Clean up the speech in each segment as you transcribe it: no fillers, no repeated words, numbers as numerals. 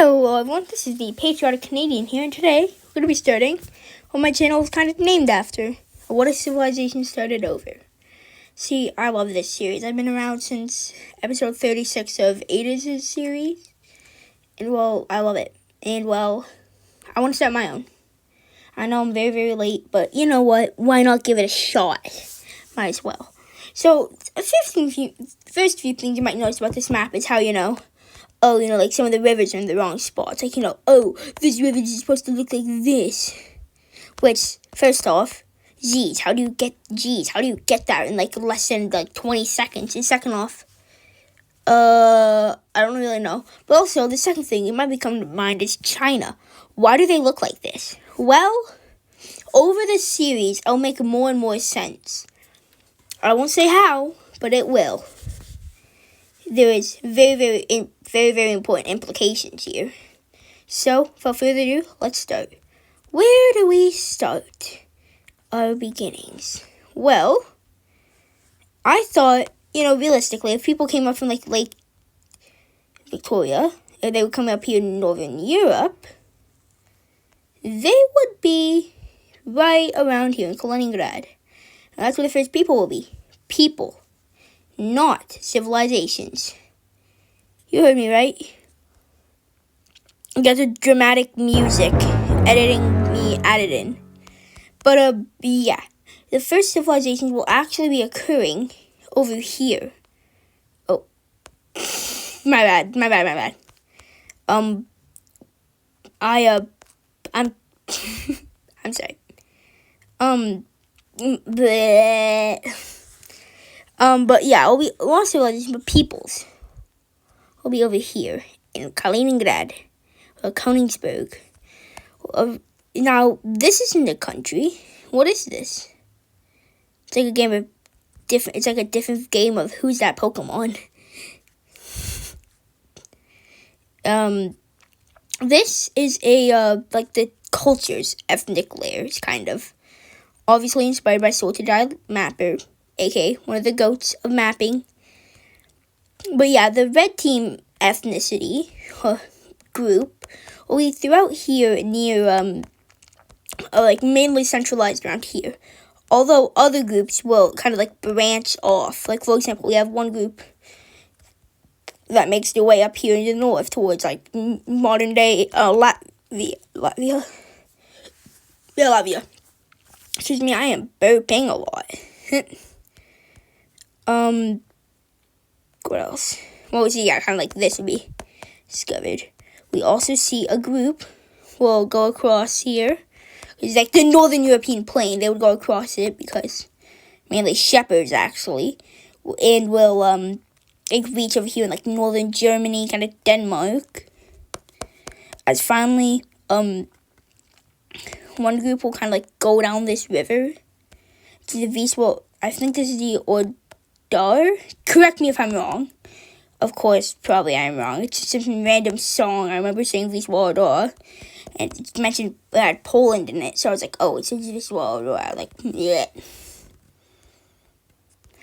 Hello everyone, this is the Patriotic Canadian here, and today we're going to be starting what my channel is kind of named after. What if civilization started over? See, I love this series. I've been around since episode 36 of Ada's series, and well, I love it. And well, I want to start my own. I know I'm very, very late, but you know what? Why not give it a shot? Might as well. So, first few things you might notice about this map is how, like some of the rivers are in the wrong spots. Like, this river is supposed to look like this. Which, first off, how do you get that in like less than like 20 seconds? And second off, I don't really know. But also, the second thing you might be coming to mind is China. Why do they look like this? Well, over this series, I'll make more and more sense. I won't say how, but it will. There is very, very important implications here. So, without further ado, let's start. Where do we start our beginnings? Well, I thought, realistically, if people came up from like Lake Victoria, and they would come up here in Northern Europe, they would be right around here in Kaliningrad. And that's where the first people will be. People. Not civilizations. You heard me right. You got the dramatic music editing me added in. But yeah. The first civilizations will actually be occurring over here. Oh. My bad. I'm I'm sorry. But yeah, it'll be not civilizations, but peoples. Will be over here in Kaliningrad or Königsberg. Now, this isn't a country. What is this? It's like a game of different. It's like a different game of who's that Pokemon. This is a like the culture's ethnic layers, kind of. Obviously inspired by Sortidai Mapper, aka one of the goats of mapping. But yeah, the red team ethnicity group will be throughout here near, like mainly centralized around here. Although other groups will kind of like branch off. Like for example, we have one group that makes their way up here in the north towards like modern day Latvia. Excuse me, I am burping a lot. What else? What was kind of like this would be discovered. We also see a group will go across here. It's like the Northern European plain. They would go across it because mainly shepherds actually, and will reach over here in like northern Germany, kind of Denmark. As finally, one group will kind of like go down this river to the Vistula. I think this is the Odar. Correct me if I'm wrong. Of course, probably I'm wrong. It's just some random song. I remember saying Vistula Odar, and it mentioned it had Poland in it. So I was like, oh, it says Vistula Odar. Like, yeah.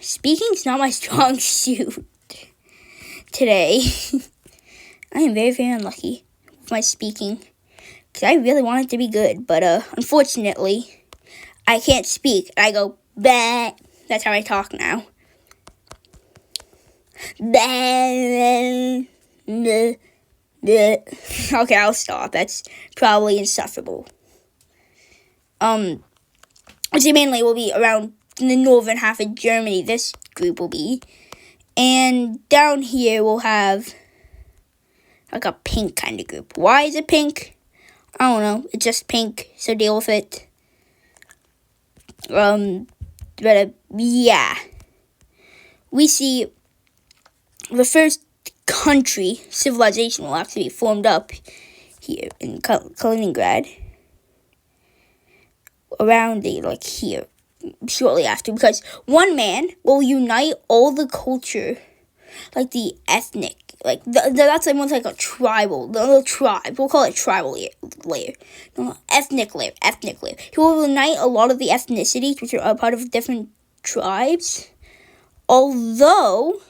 Speaking's not my strong suit today. I am very, very unlucky with my speaking. Because I really want it to be good. But unfortunately, I can't speak. I go, bah. That's how I talk now. Okay, I'll stop. That's probably insufferable. Which mainly will be around the northern half of Germany. This group will be. And down here we'll have like a pink kind of group. Why is it pink? I don't know. It's just pink, so deal with it. Yeah. We see the first country, civilization, will actually be formed up here in Kaliningrad. Around like here, shortly after. Because one man will unite all the culture, like the ethnic. Like, that's like almost like a tribal, the little tribe. We'll call it tribal layer. No, ethnic layer. He will unite a lot of the ethnicities, which are a part of different tribes. Although,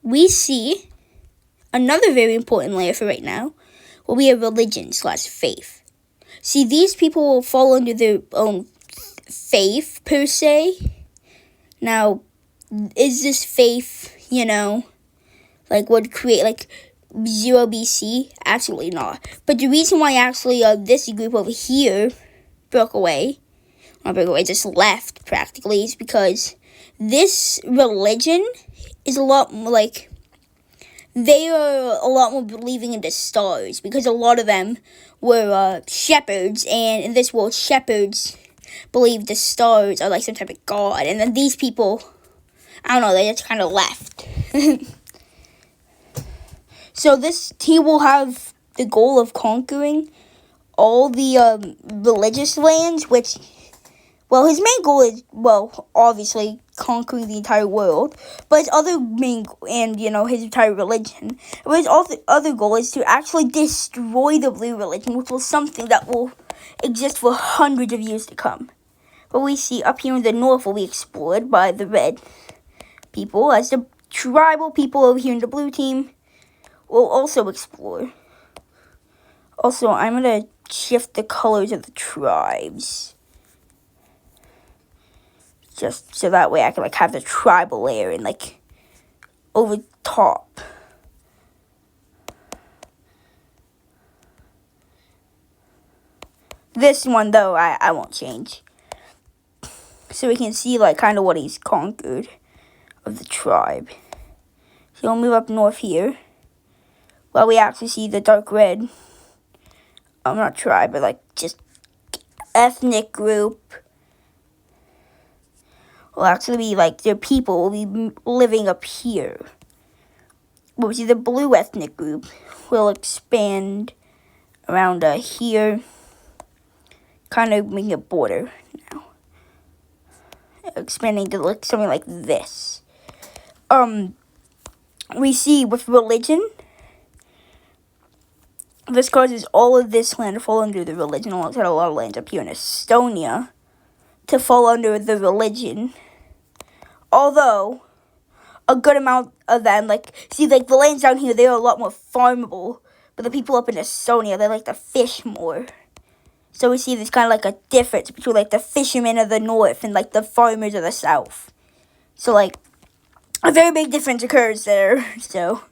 we see another very important layer for right now will be a religion/faith. See, these people will fall under their own faith, per se. Now, is this faith, would create, 0 BC? Absolutely not. But the reason why actually this group over here broke away, just left practically, is because this religion is a lot more, they are a lot more believing in the stars, because a lot of them were shepherds, and in this world, shepherds believe the stars are some type of god, and then these people, I don't know, they just kind of left. So this team will have the goal of conquering all the religious lands, which, well, his main goal is, obviously conquering the entire world, but his other main, and, his entire religion, but his other goal is to actually destroy the blue religion, which was something that will exist for hundreds of years to come. But we see up here in the north will be explored by the red people, as the tribal people over here in the blue team will also explore. Also, I'm going to shift the colors of the tribes, just so that way I can have the tribal layer and over top. This one though, I won't change. So we can see kind of what he's conquered of the tribe. So we'll move up north here. Well, we actually see the dark red. Not tribe, but just ethnic group. Will actually be their people will be living up here. We'll see the blue ethnic group will expand around here, kind of making a border now, expanding to something like this. We see with religion, this causes all of this land to fall under the religion, alongside a lot of lands up here in Estonia to fall under the religion. Although, a good amount of them, the lands down here, they are a lot more farmable. But the people up in Estonia, they like to fish more. So we see there's kind of a difference between, the fishermen of the north and, the farmers of the south. So, a very big difference occurs there. So,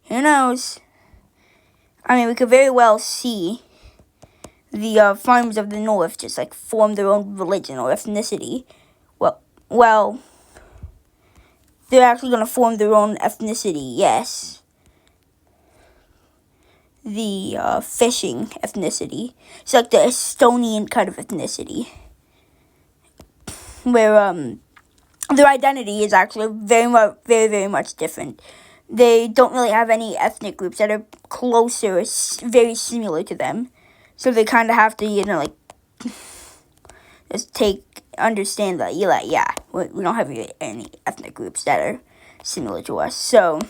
who knows? I mean, we could very well see the farmers of the north just, form their own religion or ethnicity. Well, they're actually going to form their own ethnicity, yes. The fishing ethnicity. It's the Estonian kind of ethnicity, where their identity is actually very, very much different. They don't really have any ethnic groups that are closer or very similar to them. So they kind of have to, just understand that, we don't have any ethnic groups that are similar to us. So,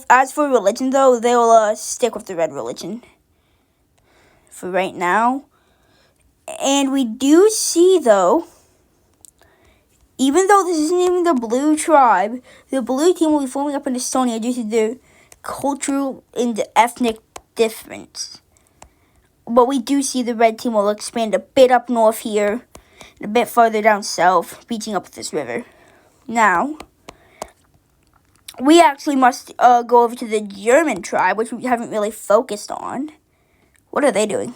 as for religion, though, they will stick with the red religion for right now. And we do see, though, even though this isn't even the blue tribe, the blue team will be forming up in Estonia due to their cultural and ethnic difference. But we do see the red team will expand a bit up north here, and a bit farther down south, beaching up this river. Now, we actually must go over to the German tribe, which we haven't really focused on. What are they doing?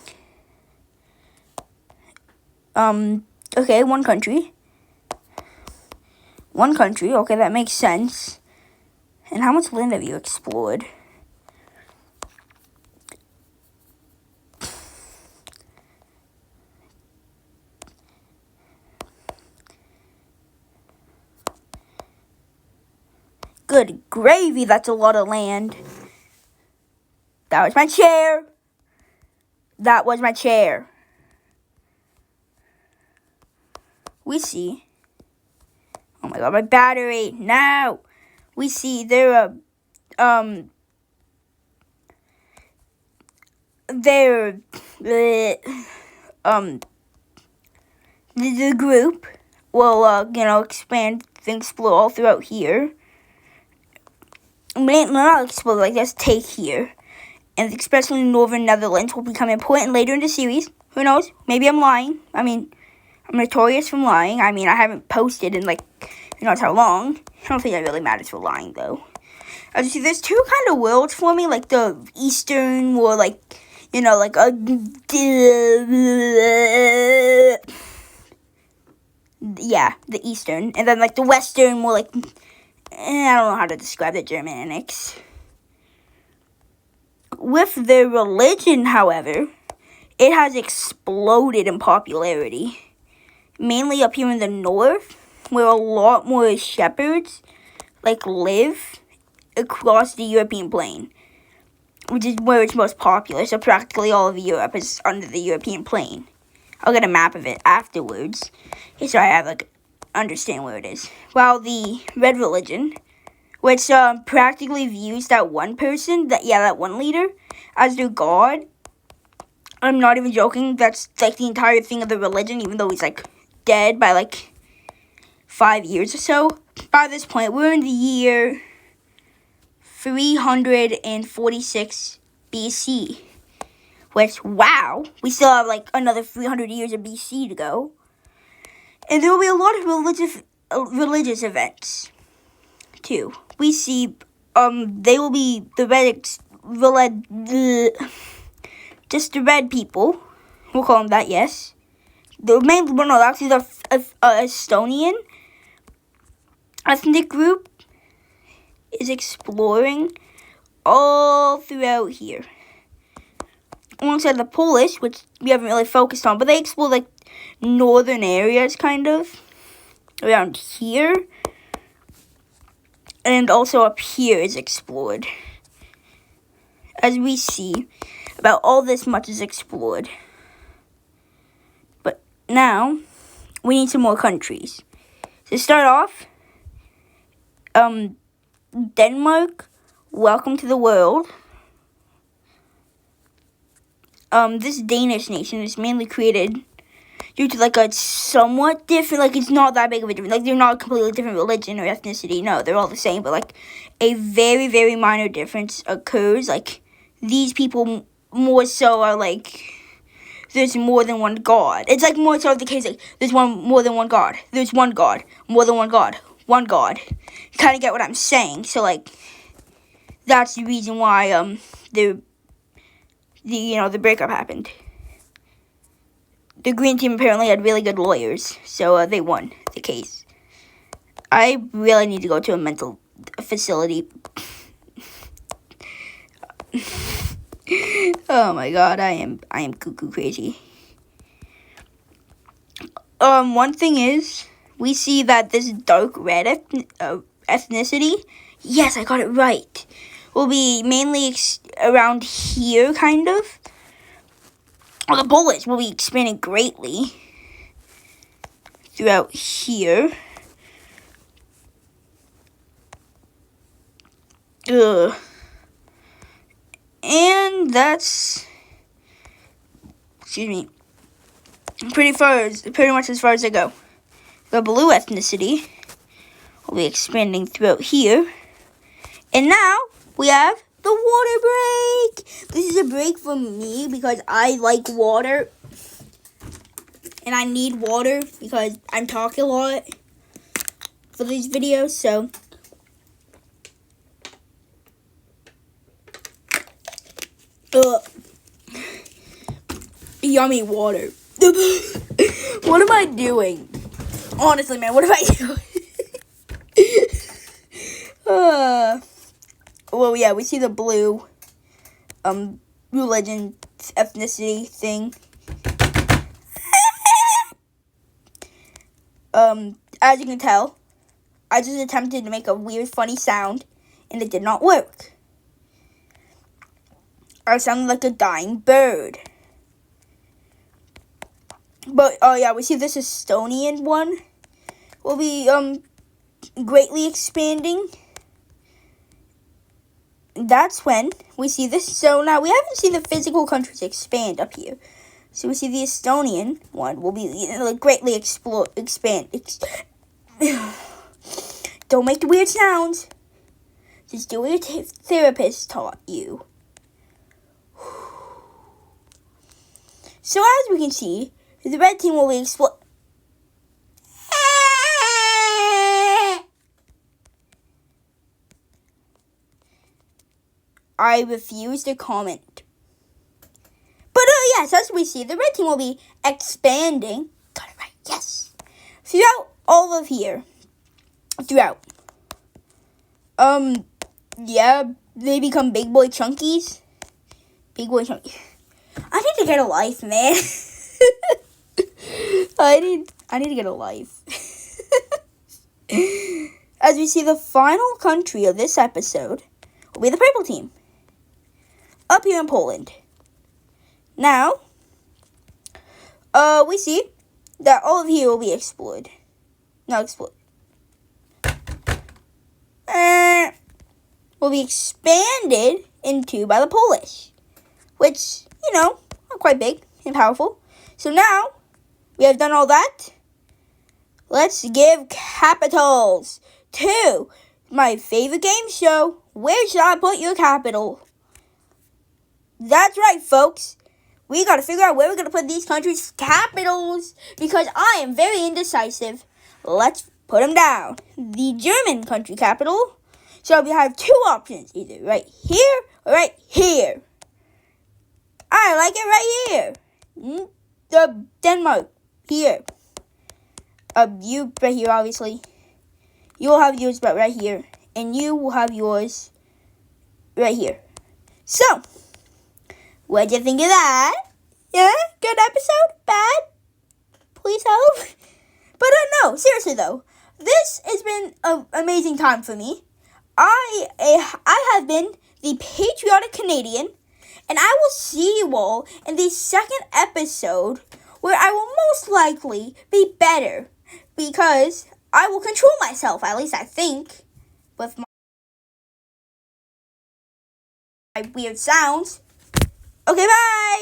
Okay, one country. Okay, that makes sense. And how much land have you explored? Good gravy, that's a lot of land. That was my chair. We see. Oh my god, my battery. Now we see the group will expand and explore all throughout here. not explode, like just take here. And especially northern Netherlands will become important later in the series. Who knows? Maybe I'm lying. I mean, I'm notorious from lying. I mean, I haven't posted in like, who knows how long. I don't think that really matters for lying though. As you see, there's two kind of worlds for me, like the Eastern or like, you know, like a yeah, the Eastern, and then like the Western more like I don't know how to describe the Germanics. With the religion, however, it has exploded in popularity, mainly up here in the north, where a lot more shepherds like live across the European plain, which is where it's most popular. So practically all of Europe is under the European plain. I'll get a map of it afterwards, so I have like understand where it is. While the red religion, which practically views that one person, that one leader, as their god. I'm not even joking. That's like the entire thing of the religion, even though he's like dead by like 5 years or so. By this point, we're in the year 346 BC. Which, wow, we still have like another 300 years of BC to go. And there will be a lot of religious events, too. We see, they will be the just the red people. We'll call them that, yes. The main, well, no, actually the Estonian ethnic group is exploring all throughout here. Alongside the Polish, which we haven't really focused on, but they explore like northern areas kind of around here, and also up here is explored. As we see, about all this much is explored. But now we need some more countries. To start off, Denmark, welcome to the world. This Danish nation is mainly created due to like a somewhat different, like it's not that big of a difference, like they're not a completely different religion or ethnicity, no, they're all the same, but like a very, very minor difference occurs, like these people more so are like, there's more than one god. It's like more so the case, like there's more than one god, there's one god, more than one god, one god. You kind of get what I'm saying, so like, that's the reason why, the breakup happened. The green team apparently had really good lawyers, so they won the case. I really need to go to a mental facility. Oh my god, I am cuckoo crazy. One thing is, we see that this dark red ethnicity, yes, I got it right, will be mainly around here, kind of. Well, the bullets will be expanding greatly throughout here. And that's, pretty much as far as I go. The blue ethnicity will be expanding throughout here. And now we have the water break. This is a break for me because I like water. And I need water because I'm talking a lot for these videos, so. Yummy water. What am I doing? Honestly, man, what am I doing? Well, yeah, we see the blue, religion, ethnicity thing. As you can tell, I just attempted to make a weird, funny sound, and it did not work. I sounded like a dying bird. But, oh yeah, we see this Estonian one will be, greatly expanding. That's when we see this. So now we haven't seen the physical countries expand up here. So we see the Estonian one will be greatly expand. Don't make the weird sounds. Just do what your therapist taught you. So as we can see, the red team will be explode. I refuse to comment. But yes, as we see, the red team will be expanding. Got it right, yes. Throughout all of here. Throughout. Yeah, they become Big Boy Chunkies. Big Boy Chunkies. I need to get a life, man. I need to get a life. As we see, the final country of this episode will be the purple team. Up here in Poland. Now, we see that all of here will be explored. Not explored. Will be expanded into by the Polish. Which, are quite big and powerful. So now, we have done all that. Let's give capitals to my favorite game show. Where should I put your capital? That's right, folks. We got to figure out where we're going to put these countries' capitals. Because I am very indecisive. Let's put them down. The German country capital. So we have two options. Either right here or right here. I like it right here. The Denmark. Here. You right here, obviously. You will have yours right here. And you will have yours right here. So, what do you think of that? Yeah? Good episode? Bad? Please help? But no, seriously though. This has been an amazing time for me. I have been the Patriotic Canadian. And I will see you all in the second episode where I will most likely be better. Because I will control myself, at least I think, with my weird sounds. Okay, bye!